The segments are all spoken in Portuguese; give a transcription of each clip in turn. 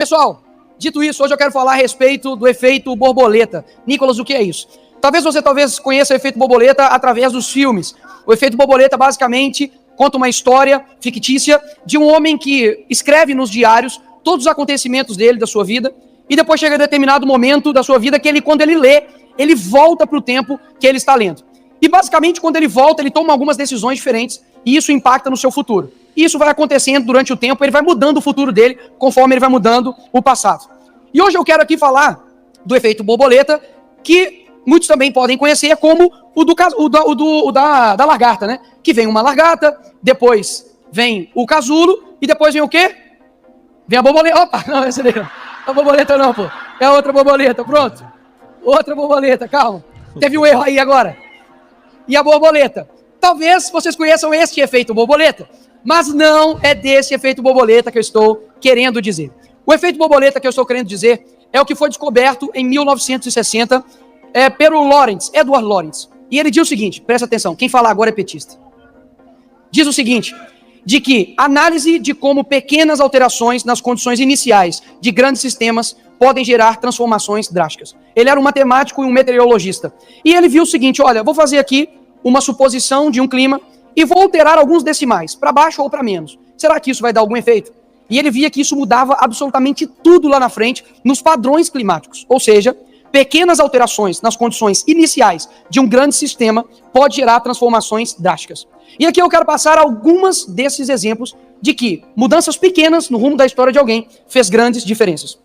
Pessoal, dito isso, hoje eu quero falar a respeito do efeito borboleta. Nicolas, o que é isso? Talvez você conheça o efeito borboleta através dos filmes. O efeito borboleta basicamente conta uma história fictícia de um homem que escreve nos diários todos os acontecimentos dele, da sua vida, e depois chega a determinado momento da sua vida que ele, quando ele lê, ele volta para o tempo que ele está lendo. E basicamente, quando ele volta, ele toma algumas decisões diferentes e isso impacta no seu futuro. E isso vai acontecendo durante o tempo, ele vai mudando o futuro dele conforme ele vai mudando o passado. E hoje eu quero aqui falar do efeito borboleta, que muitos também podem conhecer como o da lagarta, né? Que vem uma lagarta, depois vem o casulo e depois vem o quê? Vem a borboleta. Opa, não, essa daí não. A borboleta não, pô. É a outra borboleta, pronto. Outra borboleta, calma. Teve um erro aí agora. E a borboleta. Talvez vocês conheçam este efeito borboleta, mas não é desse efeito borboleta que eu estou querendo dizer. O efeito borboleta que eu estou querendo dizer é o que foi descoberto em 1960 pelo Edward Lorenz. E ele diz o seguinte, presta atenção, quem fala agora é petista. Diz o seguinte, de que análise de como pequenas alterações nas condições iniciais de grandes sistemas podem gerar transformações drásticas. Ele era um matemático e um meteorologista. E ele viu o seguinte, olha, vou fazer aqui uma suposição de um clima e vou alterar alguns decimais, para baixo ou para menos. Será que isso vai dar algum efeito? E ele via que isso mudava absolutamente tudo lá na frente nos padrões climáticos. Ou seja, pequenas alterações nas condições iniciais de um grande sistema pode gerar transformações drásticas. E aqui eu quero passar alguns desses exemplos de que mudanças pequenas no rumo da história de alguém fez grandes diferenças.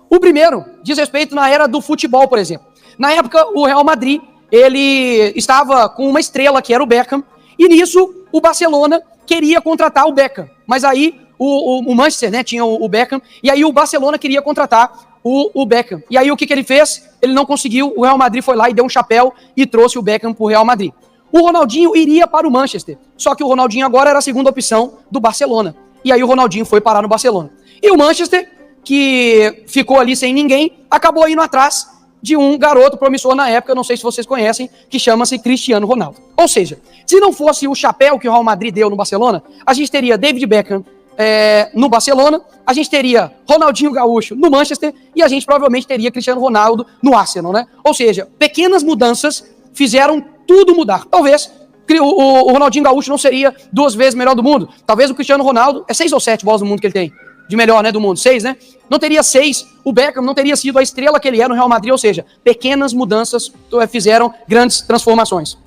O primeiro diz respeito na era do futebol, por exemplo. Na época, o Real Madrid, ele estava com uma estrela que era o Beckham, e nisso o Barcelona queria contratar o Beckham. Mas aí o Manchester, né, tinha o Beckham, e aí o Barcelona queria contratar o Beckham. E aí o que ele fez? Ele não conseguiu, o Real Madrid foi lá e deu um chapéu e trouxe o Beckham para o Real Madrid. O Ronaldinho iria para o Manchester, só que o Ronaldinho agora era a segunda opção do Barcelona. E aí o Ronaldinho foi parar no Barcelona. E o Manchester, que ficou ali sem ninguém, acabou indo atrás de um garoto promissor na época, não sei se vocês conhecem, que chama-se Cristiano Ronaldo. Ou seja, se não fosse o chapéu que o Real Madrid deu no Barcelona, a gente teria David Beckham no Barcelona, a gente teria Ronaldinho Gaúcho no Manchester e a gente provavelmente teria Cristiano Ronaldo no Arsenal, né? Ou seja, pequenas mudanças fizeram tudo mudar. Talvez o Ronaldinho Gaúcho não seria 2 vezes melhor do mundo. Talvez o Cristiano Ronaldo, 6 ou 7 bolas do mundo que ele tem, de melhor, né, do mundo, 6, né? Não teria 6, o Beckham não teria sido a estrela que ele é no Real Madrid, ou seja, pequenas mudanças fizeram grandes transformações.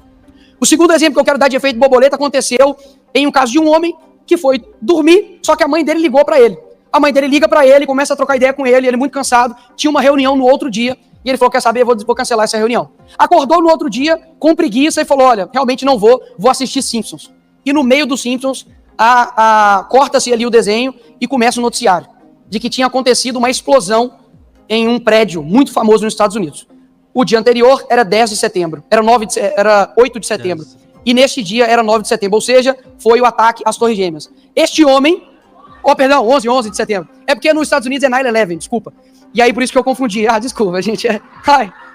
O segundo exemplo que eu quero dar de efeito borboleta aconteceu em um caso de um homem que foi dormir, só que a mãe dele ligou para ele. A mãe dele liga para ele, começa a trocar ideia com ele muito cansado, tinha uma reunião no outro dia, e ele falou, quer saber, vou cancelar essa reunião. Acordou no outro dia, com preguiça, e falou, olha, realmente não vou assistir Simpsons. E no meio dos Simpsons, corta-se ali o desenho e começa o noticiário, de que tinha acontecido uma explosão em um prédio muito famoso nos Estados Unidos. O dia anterior era 10 de setembro, era 8 de setembro. E neste dia era 9 de setembro, ou seja, foi o ataque às Torres Gêmeas. Este homem, 11 de setembro. É porque nos Estados Unidos é 9/11, desculpa. E aí por isso que eu confundi. Desculpa, gente.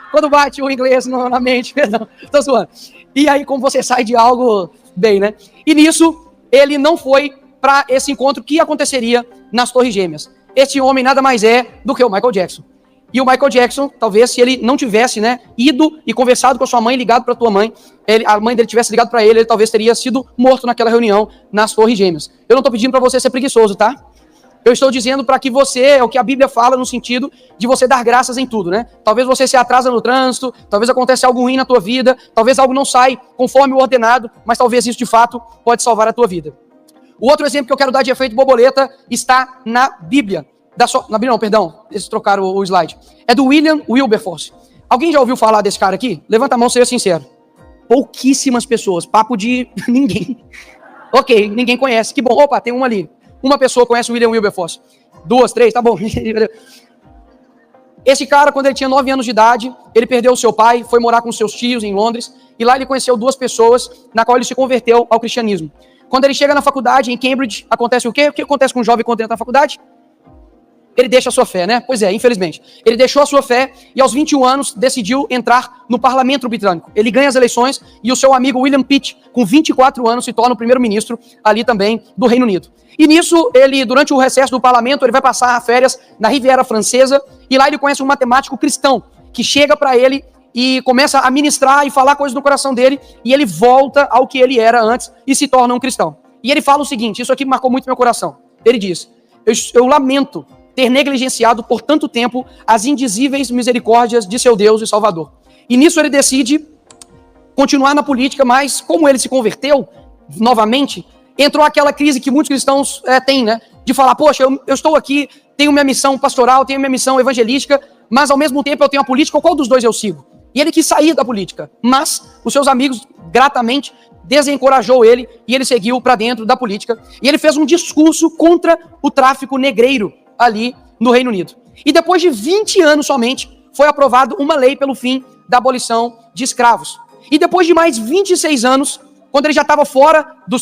Quando bate o inglês na mente, perdão, tô zoando. E aí como você sai de algo bem, né? E nisso, ele não foi para esse encontro que aconteceria nas Torres Gêmeas. Este homem nada mais é do que o Michael Jackson. E o Michael Jackson, talvez, se ele não tivesse, né, ido e conversado com a sua mãe, ligado para a tua mãe, a mãe dele tivesse ligado para ele talvez teria sido morto naquela reunião nas Torres Gêmeas. Eu não estou pedindo para você ser preguiçoso, tá? Eu estou dizendo para que você, é o que a Bíblia fala no sentido de você dar graças em tudo, né? Talvez você se atrasa no trânsito, talvez aconteça algo ruim na tua vida, talvez algo não sai conforme o ordenado, mas talvez isso de fato pode salvar a tua vida. O outro exemplo que eu quero dar de efeito borboleta está na Bíblia. Na Bíblia não, perdão, eles trocaram o slide. É do William Wilberforce. Alguém já ouviu falar desse cara aqui? Levanta a mão, seja sincero. Pouquíssimas pessoas, papo de ninguém. Ok, ninguém conhece, que bom. Opa, tem uma ali. Uma pessoa conhece o William Wilberforce. 2, 3, tá bom. Esse cara, quando ele tinha 9 anos de idade, ele perdeu o seu pai, foi morar com seus tios em Londres, e lá ele conheceu 2 pessoas, na qual ele se converteu ao cristianismo. Quando ele chega na faculdade, em Cambridge, acontece o quê? O que acontece com um jovem quando entra na faculdade? ele deixa a sua fé, né? Pois é, infelizmente. Ele deixou a sua fé e aos 21 anos decidiu entrar no parlamento britânico. Ele ganha as eleições e o seu amigo William Pitt, com 24 anos, se torna o primeiro-ministro ali também do Reino Unido. E nisso, ele, durante o recesso do parlamento, ele vai passar férias na Riviera Francesa e lá ele conhece um matemático cristão que chega para ele e começa a ministrar e falar coisas no coração dele e ele volta ao que ele era antes e se torna um cristão. E ele fala o seguinte, isso aqui marcou muito meu coração. Ele diz, eu lamento ter negligenciado por tanto tempo as indizíveis misericórdias de seu Deus e Salvador. E nisso ele decide continuar na política, mas como ele se converteu novamente, entrou aquela crise que muitos cristãos têm, né? De falar, poxa, eu estou aqui, tenho minha missão pastoral, tenho minha missão evangelística, mas ao mesmo tempo eu tenho a política, qual dos dois eu sigo? E ele quis sair da política, mas os seus amigos gratamente desencorajou ele e ele seguiu para dentro da política. E ele fez um discurso contra o tráfico negreiro ali no Reino Unido. E depois de 20 anos somente, foi aprovada uma lei pelo fim da abolição de escravos. E depois de mais 26 anos, quando ele já estava fora do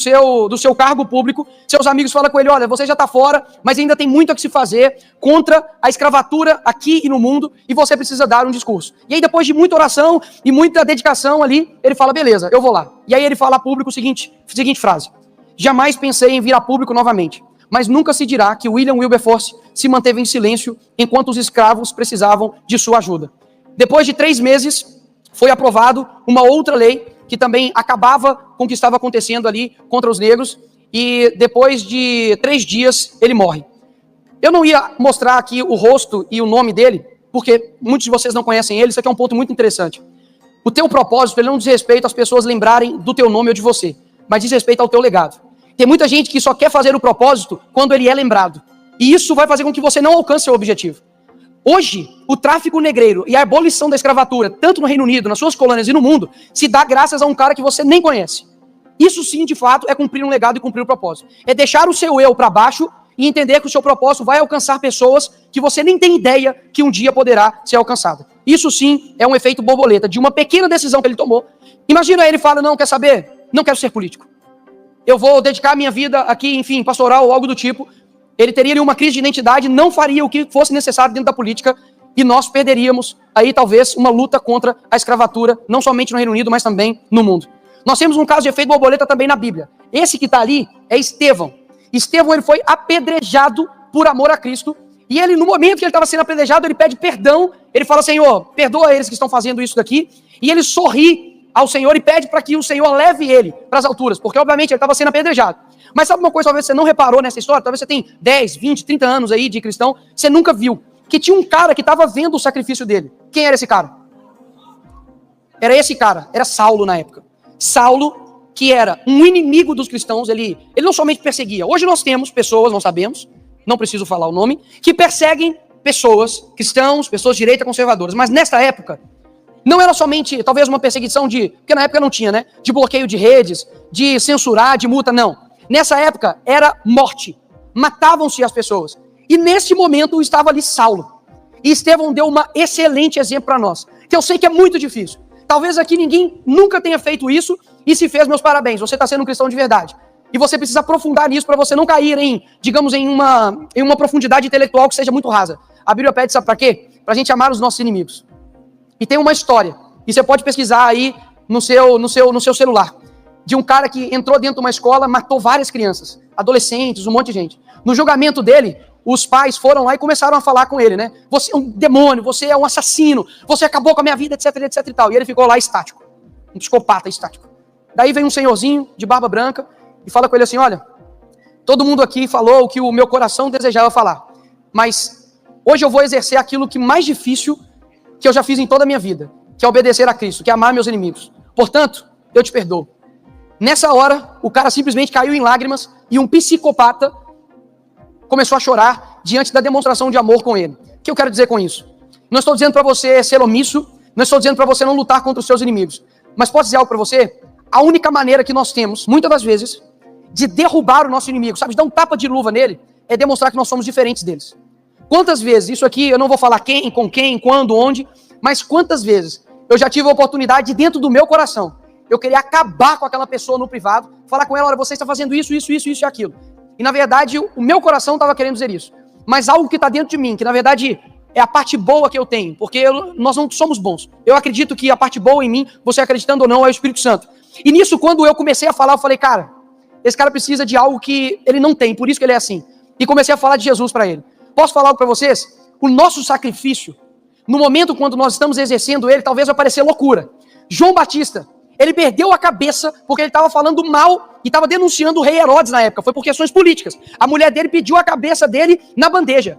seu cargo público, seus amigos falam com ele, olha, você já está fora, mas ainda tem muito a que se fazer contra a escravatura aqui e no mundo, e você precisa dar um discurso. E aí depois de muita oração e muita dedicação ali, ele fala, beleza, eu vou lá. E aí ele fala a público a seguinte frase, jamais pensei em vir a público novamente, mas nunca se dirá que William Wilberforce se manteve em silêncio enquanto os escravos precisavam de sua ajuda. Depois de 3 meses, foi aprovado uma outra lei que também acabava com o que estava acontecendo ali contra os negros, e depois de 3 dias ele morre. Eu não ia mostrar aqui o rosto e o nome dele, porque muitos de vocês não conhecem ele, isso aqui é um ponto muito interessante. O teu propósito, ele não diz respeito às pessoas lembrarem do teu nome ou de você, mas diz respeito ao teu legado. Tem muita gente que só quer fazer o propósito quando ele é lembrado, e isso vai fazer com que você não alcance seu objetivo. Hoje, o tráfico negreiro e a abolição da escravatura, tanto no Reino Unido, nas suas colônias e no mundo, se dá graças a um cara que você nem conhece. Isso sim, de fato, é cumprir um legado e cumprir um propósito. É deixar o seu eu para baixo e entender que o seu propósito vai alcançar pessoas que você nem tem ideia que um dia poderá ser alcançada. Isso sim é um efeito borboleta de uma pequena decisão que ele tomou. Imagina ele fala, não, quer saber? Não quero ser político. Eu vou dedicar minha vida aqui, enfim, pastoral ou algo do tipo. Ele teria uma crise de identidade, não faria o que fosse necessário dentro da política e nós perderíamos aí talvez uma luta contra a escravatura, não somente no Reino Unido, mas também no mundo. Nós temos um caso de efeito borboleta também na Bíblia. Esse que está ali é Estevão. Estevão, ele foi apedrejado por amor a Cristo e ele, no momento que ele estava sendo apedrejado, ele pede perdão, ele fala, Senhor, perdoa eles que estão fazendo isso daqui, e ele sorri ao Senhor e pede para que o Senhor leve ele para as alturas, porque obviamente ele estava sendo apedrejado. Mas sabe uma coisa, talvez você não reparou nessa história, talvez você tenha 10, 20, 30 anos aí de cristão, você nunca viu, que tinha um cara que estava vendo o sacrifício dele. Quem era esse cara? Era esse cara, era Saulo na época. Saulo, que era um inimigo dos cristãos, ele não somente perseguia. Hoje nós temos pessoas, nós sabemos, não preciso falar o nome, que perseguem pessoas, cristãos, pessoas de direita conservadoras. Mas nessa época, não era somente, talvez, uma perseguição porque na época não tinha, né? De bloqueio de redes, de censurar, de multa, não. Nessa época, era morte. Matavam-se as pessoas. E nesse momento, estava ali Saulo. E Estevão deu um excelente exemplo para nós, que eu sei que é muito difícil. Talvez aqui ninguém nunca tenha feito isso e se fez, meus parabéns. Você está sendo um cristão de verdade. E você precisa aprofundar nisso para você não cair digamos, em uma profundidade intelectual que seja muito rasa. A Bíblia pede, sabe para quê? Para a gente amar os nossos inimigos. E tem uma história, e você pode pesquisar aí no seu celular, de um cara que entrou dentro de uma escola, matou várias crianças, adolescentes, um monte de gente. No julgamento dele, os pais foram lá e começaram a falar com ele, né? Você é um demônio, você é um assassino, você acabou com a minha vida, etc, etc e tal. E ele ficou lá estático, um psicopata estático. Daí vem um senhorzinho de barba branca e fala com ele assim, olha, todo mundo aqui falou o que o meu coração desejava falar, mas hoje eu vou exercer aquilo que mais difícil que eu já fiz em toda a minha vida, que é obedecer a Cristo, que é amar meus inimigos. Portanto, eu te perdoo. Nessa hora, o cara simplesmente caiu em lágrimas e um psicopata começou a chorar diante da demonstração de amor com ele. O que eu quero dizer com isso? Não estou dizendo para você ser omisso, não estou dizendo para você não lutar contra os seus inimigos, mas posso dizer algo para você? A única maneira que nós temos, muitas das vezes, de derrubar o nosso inimigo, sabe, de dar um tapa de luva nele, é demonstrar que nós somos diferentes deles. Quantas vezes, isso aqui eu não vou falar quem, com quem, quando, onde, mas quantas vezes eu já tive a oportunidade de, dentro do meu coração, eu queria acabar com aquela pessoa no privado, falar com ela, olha, você está fazendo isso e aquilo. E na verdade, o meu coração estava querendo dizer isso. mas algo que está dentro de mim, que na verdade é a parte boa que eu tenho, porque nós não somos bons. Eu acredito que a parte boa em mim, você acreditando ou não, é o Espírito Santo. E nisso, quando eu comecei a falar, eu falei, cara, esse cara precisa de algo que ele não tem, por isso que ele é assim. E comecei a falar de Jesus para ele. Posso falar algo para vocês? O nosso sacrifício, no momento quando nós estamos exercendo ele, talvez vai parecer loucura. João Batista, ele perdeu a cabeça porque ele estava falando mal e estava denunciando o rei Herodes na época. Foi por questões políticas. A mulher dele pediu a cabeça dele na bandeja.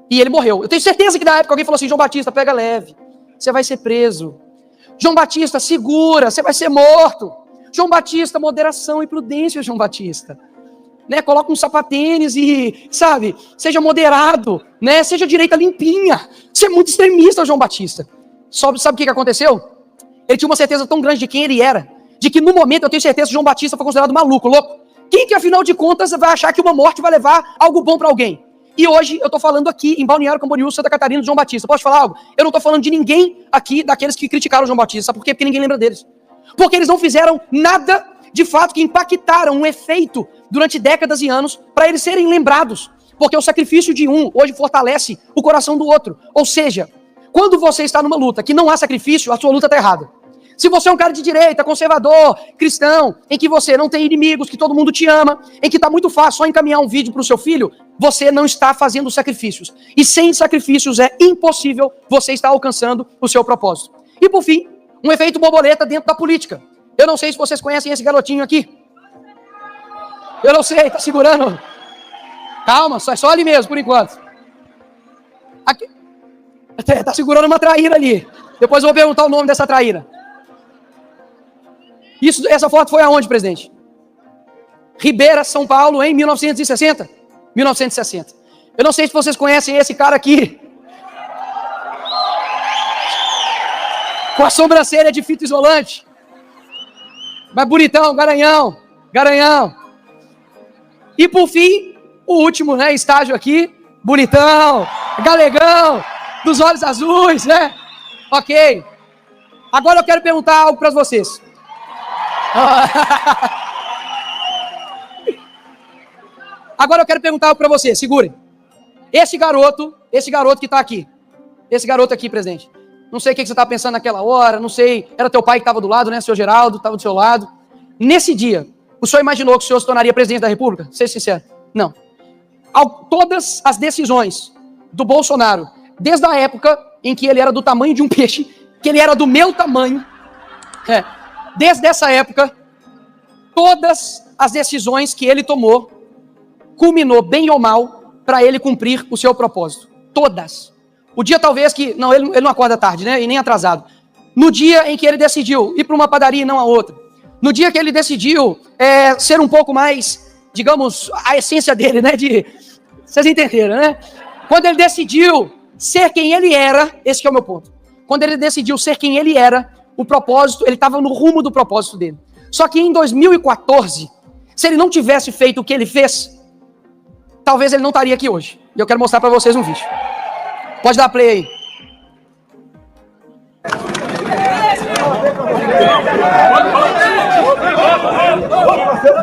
E ele morreu. Eu tenho certeza que na época alguém falou assim, João Batista, pega leve. Você vai ser preso. João Batista, segura. Você vai ser morto. João Batista, moderação e prudência, João Batista. Né? Coloca um sapatênis e, sabe, seja moderado. Né? Seja direita limpinha. Você é muito extremista, João Batista. Sabe o que aconteceu? Ele tinha uma certeza tão grande de quem ele era, de que no momento eu tenho certeza que João Batista foi considerado maluco, louco. Quem que afinal de contas vai achar que uma morte vai levar algo bom para alguém? E hoje eu estou falando aqui em Balneário Camboriú, Santa Catarina, de João Batista. Posso falar algo? Eu não estou falando de ninguém aqui daqueles que criticaram João Batista. Sabe por quê? Porque ninguém lembra deles. Porque eles não fizeram nada de fato que impactaram um efeito durante décadas e anos para eles serem lembrados. Porque o sacrifício de um hoje fortalece o coração do outro. Ou seja, quando você está numa luta que não há sacrifício, a sua luta está errada. Se você é um cara de direita, conservador, cristão, em que você não tem inimigos, que todo mundo te ama, em que está muito fácil só encaminhar um vídeo para o seu filho, você não está fazendo sacrifícios. E sem sacrifícios é impossível você estar alcançando o seu propósito. E por fim, um efeito borboleta dentro da política. Eu não sei se vocês conhecem esse garotinho aqui. Eu não sei, tá segurando. Calma, só ali mesmo, por enquanto. Aqui. Tá segurando uma traíra ali. Depois eu vou perguntar o nome dessa traíra. Essa foto foi aonde, presidente? Ribeira, São Paulo, em 1960? 1960. Eu não sei se vocês conhecem esse cara aqui. Com a sobrancelha de fita isolante. Mas bonitão, garanhão. Garanhão. E por fim, o último, né, estágio aqui. Bonitão, galegão, dos olhos azuis, né? Ok. Agora eu quero perguntar algo para vocês. Agora eu quero perguntar algo para você, segurem. Esse garoto que está aqui, esse garoto aqui, presidente, não sei o que você estava pensando naquela hora, não sei, era teu pai que estava do lado, né, seu Geraldo, estava do seu lado. Nesse dia, o senhor imaginou que o senhor se tornaria presidente da República? Seja sincero, não. Todas as decisões do Bolsonaro, desde a época em que ele era do tamanho de um peixe, que ele era do meu tamanho, desde essa época, todas as decisões que ele tomou, culminou, bem ou mal, para ele cumprir o seu propósito. Todas. O dia talvez que... Não, ele não acorda tarde, né? E nem atrasado. No dia em que ele decidiu ir para uma padaria e não a outra. No dia que ele decidiu ser um pouco mais, digamos, a essência dele, né? Vocês entenderam, né? Quando ele decidiu ser quem ele era, esse que é o meu ponto. Quando ele decidiu ser quem ele era, o propósito, ele estava no rumo do propósito dele. Só que em 2014, se ele não tivesse feito o que ele fez, talvez ele não estaria aqui hoje. E eu quero mostrar para vocês um vídeo. Pode dar play aí.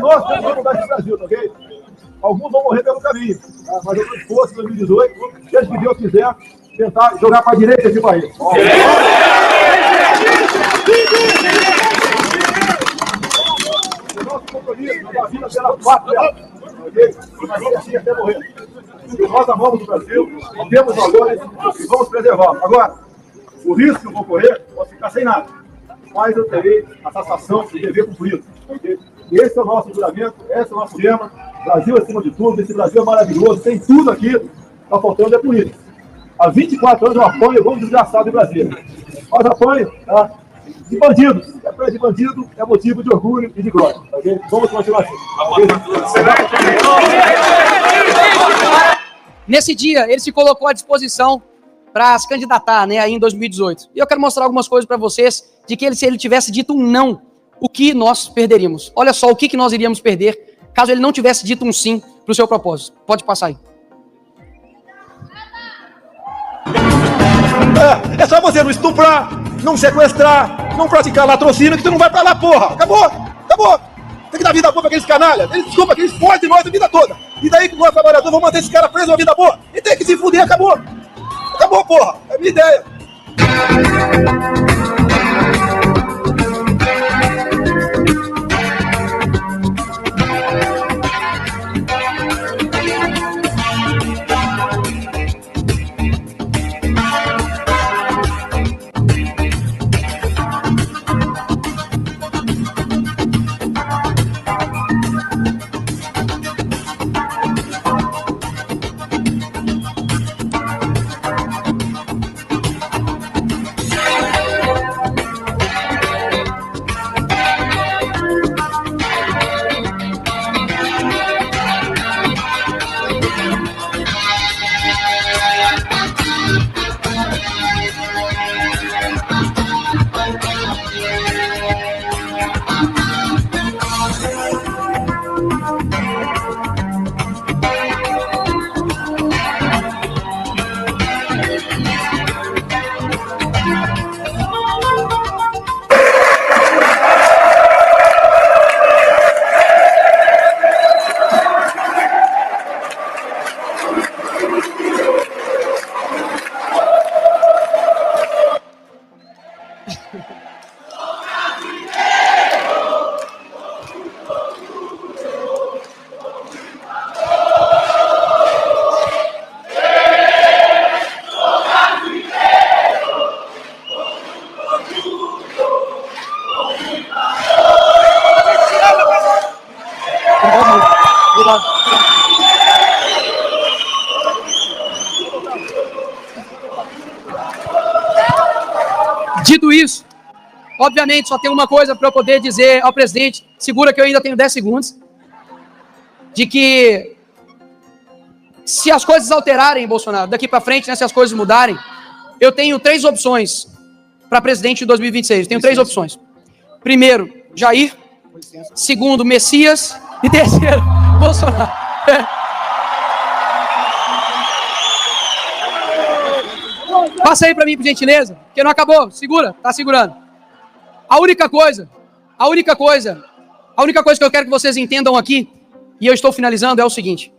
Nós temos que mudar esse Brasil, tá ok? Alguns vão morrer pelo caminho, tá? Mas eu estou disposto em 2018, seja que Deus quiser, tentar jogar para a direita esse país. O nosso compromisso, a vida será pátria, ok? Mas é assim até morrer. Nós amamos o Brasil, temos valores e vamos preservá-lo. Agora, o risco que eu vou correr, posso ficar sem nada. Mas eu terei a satisfação de dever cumprido. Okay? Esse é o nosso juramento, esse é o nosso lema. Brasil acima de tudo, esse Brasil é maravilhoso, tem tudo aqui, está faltando é política. Há 24 anos eu apanho igual um desgraçado em Brasília. Mas apanho, tá? De bandidos. E apanho de bandido é motivo de orgulho e de glória. Okay? Vamos continuar assim. Nesse dia, ele se colocou à disposição para se candidatar, né, aí em 2018. E eu quero mostrar algumas coisas para vocês de que se ele tivesse dito um não, o que nós perderíamos. Olha só o que nós iríamos perder caso ele não tivesse dito um sim para o seu propósito. Pode passar aí. É só você não estuprar, não sequestrar, não praticar latrocínio que tu não vai pra lá, porra. Acabou, acabou. Tem que dar dar vida boa para aqueles canalhas. Eles, desculpa, que eles fodem nós a vida toda. E daí que nós, trabalhadores, vamos manter esse cara preso uma vida boa. E tem que se fuder, acabou. Acabou, porra. É a minha ideia. Dito isso, obviamente só tem uma coisa para eu poder dizer ao presidente, segura que eu ainda tenho 10 segundos, de que se as coisas alterarem, Bolsonaro, daqui para frente, né, se as coisas mudarem, eu tenho 3 opções para presidente de 2026, tenho 3 opções. Primeiro, Jair. Segundo, Messias. E terceiro, Bolsonaro. Passa aí para mim, por gentileza, porque não acabou. Segura, tá segurando. A única coisa que eu quero que vocês entendam aqui, e eu estou finalizando, é o seguinte.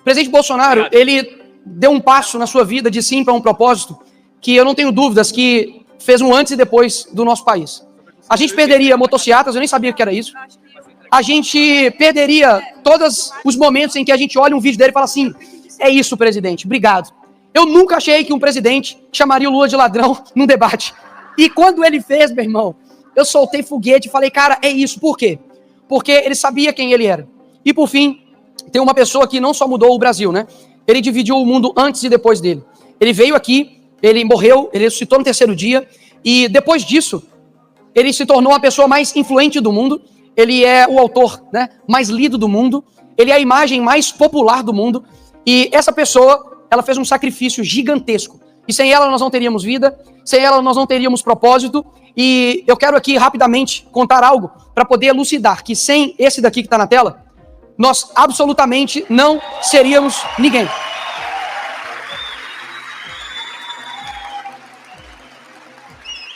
O presidente Bolsonaro, ele deu um passo na sua vida de sim para um propósito que eu não tenho dúvidas que fez um antes e depois do nosso país. A gente perderia motocicletas, eu nem sabia o que era isso. A gente perderia todos os momentos em que a gente olha um vídeo dele e fala assim, é isso, presidente, obrigado. Eu nunca achei que um presidente chamaria o Lula de ladrão num debate. E quando ele fez, meu irmão, eu soltei foguete e falei, cara, é isso. Por quê? Porque ele sabia quem ele era. E por fim, tem uma pessoa que não só mudou o Brasil, né? Ele dividiu o mundo antes e depois dele. Ele veio aqui, ele morreu, ele ressuscitou no 3º dia, e depois disso, ele se tornou a pessoa mais influente do mundo, ele é o autor, né, mais lido do mundo, ele é a imagem mais popular do mundo, e essa pessoa, ela fez um sacrifício gigantesco. E sem ela nós não teríamos vida, sem ela nós não teríamos propósito, e eu quero aqui rapidamente contar algo para poder elucidar que sem esse daqui que está na tela, nós absolutamente não seríamos ninguém.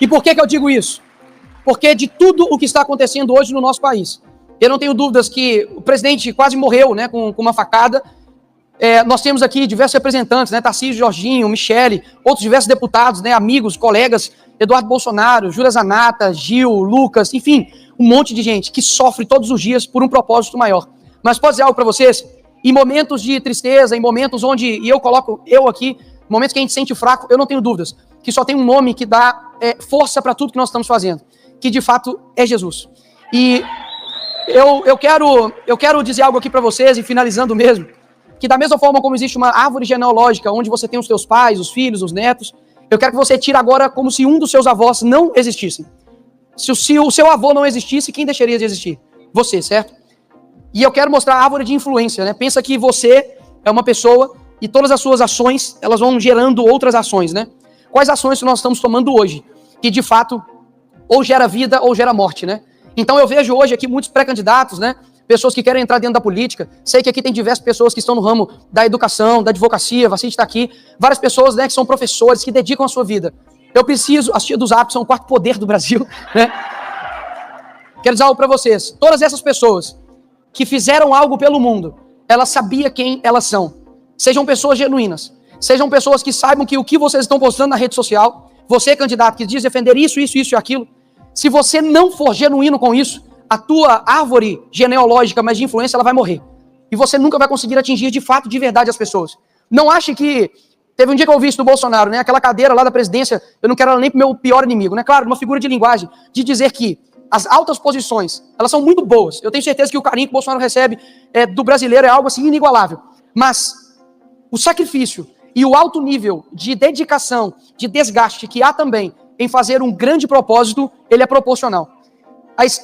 E por que eu digo isso? Porque de tudo o que está acontecendo hoje no nosso país, eu não tenho dúvidas que o presidente quase morreu, né, com uma facada. Nós temos aqui diversos representantes, né, Tarcísio, Jorginho, Michele, outros diversos deputados, né, amigos, colegas, Eduardo Bolsonaro, Júlia Zanata, Gil, Lucas, enfim, um monte de gente que sofre todos os dias por um propósito maior. Mas posso dizer algo para vocês? Em momentos de tristeza, em momentos onde, e eu coloco eu aqui, momentos que a gente sente fraco, eu não tenho dúvidas que só tem um nome que dá força para tudo que nós estamos fazendo, que de fato é Jesus. E eu quero dizer algo aqui para vocês, e finalizando mesmo, que da mesma forma como existe uma árvore genealógica, onde você tem os teus pais, os filhos, os netos, eu quero que você tire agora como se um dos seus avós não existisse. Se o seu avô não existisse, quem deixaria de existir? Você, certo? E eu quero mostrar a árvore de influência, né? Pensa que você é uma pessoa e todas as suas ações, elas vão gerando outras ações, né? Quais ações que nós estamos tomando hoje? Que de fato, ou gera vida ou gera morte, né? Então eu vejo hoje aqui muitos pré-candidatos, né? Pessoas que querem entrar dentro da política. Sei que aqui tem diversas pessoas que estão no ramo da educação, da advocacia, Vacite está aqui. Várias pessoas, né, que são professores, que dedicam a sua vida. Eu preciso, as tias do Zap são o 4º poder do Brasil, né? Quero dizer algo para vocês. Todas essas pessoas que fizeram algo pelo mundo, elas sabiam quem elas são. Sejam pessoas genuínas. Sejam pessoas que saibam que o que vocês estão postando na rede social, você, candidato, que diz defender isso e aquilo, se você não for genuíno com isso, a tua árvore genealógica, mas de influência, ela vai morrer. E você nunca vai conseguir atingir de fato, de verdade, as pessoas. Não ache que... Teve um dia que eu ouvi isso do Bolsonaro, né? Aquela cadeira lá da presidência, eu não quero ela nem pro meu pior inimigo, né? Claro, uma figura de linguagem, de dizer que as altas posições, elas são muito boas. Eu tenho certeza que o carinho que o Bolsonaro recebe do brasileiro é algo assim inigualável. Mas o sacrifício e o alto nível de dedicação, de desgaste que há também em fazer um grande propósito, ele é proporcional.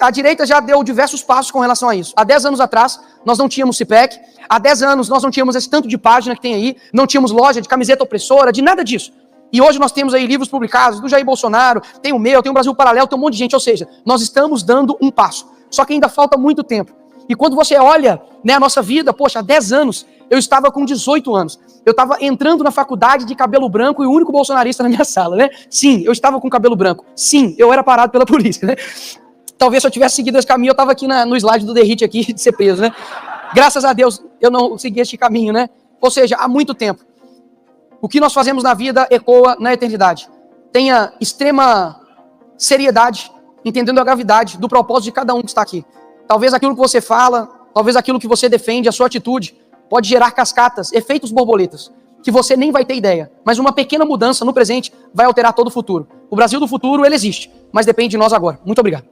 A direita já deu diversos passos com relação a isso. Há 10 anos atrás, nós não tínhamos CIPEC. Há 10 anos, nós não tínhamos esse tanto de página que tem aí. Não tínhamos loja de camiseta opressora, de nada disso. E hoje nós temos aí livros publicados do Jair Bolsonaro, tem o meu, tem o Brasil Paralelo, tem um monte de gente. Ou seja, nós estamos dando um passo. Só que ainda falta muito tempo. E quando você olha, né, a nossa vida, poxa, há 10 anos, eu estava com 18 anos. Eu estava entrando na faculdade de cabelo branco e o único bolsonarista na minha sala, né? Sim, eu estava com cabelo branco. Sim, eu era parado pela polícia, né? Talvez se eu tivesse seguido esse caminho, eu estava aqui no slide do Derrite aqui de ser preso, né? Graças a Deus, eu não segui este caminho, né? Ou seja, há muito tempo. O que nós fazemos na vida ecoa na eternidade. Tenha extrema seriedade, entendendo a gravidade do propósito de cada um que está aqui. Talvez aquilo que você fala, talvez aquilo que você defende, a sua atitude, pode gerar cascatas, efeitos borboletas, que você nem vai ter ideia. Mas uma pequena mudança no presente vai alterar todo o futuro. O Brasil do futuro, ele existe, mas depende de nós agora. Muito obrigado.